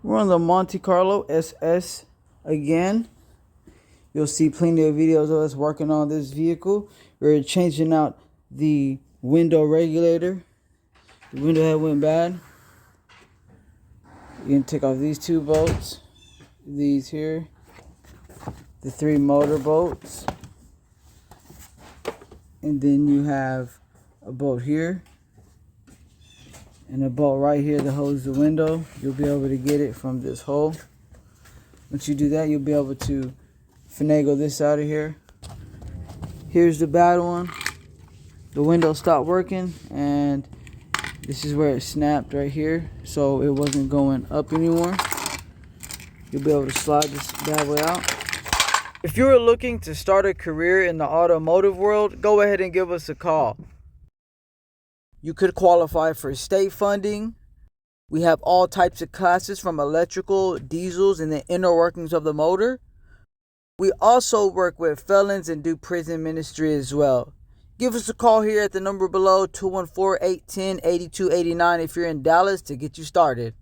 We're on the Monte Carlo SS again. You'll see plenty of videos of us working on this vehicle. We're changing out the window regulator. The window head went bad. You can take off these two bolts, these here, the 3 motor bolts, and then you have a bolt here and a bolt right here that holds the window. You'll be able to get it from this hole. Once you do that, you'll be able to finagle this out of here. Here's the bad one. The window stopped working, and this is where it snapped right here, so it wasn't going up anymore. You'll be able to slide this bad boy out. If you're looking to start a career in the automotive world, go ahead and give us a call. You could qualify for state funding. We have all types of classes from electrical, diesels, and the inner workings of the motor. We also work with felons and do prison ministry as well. Give us a call here at the number below, 214-810-8289 if you're in Dallas, to get you started.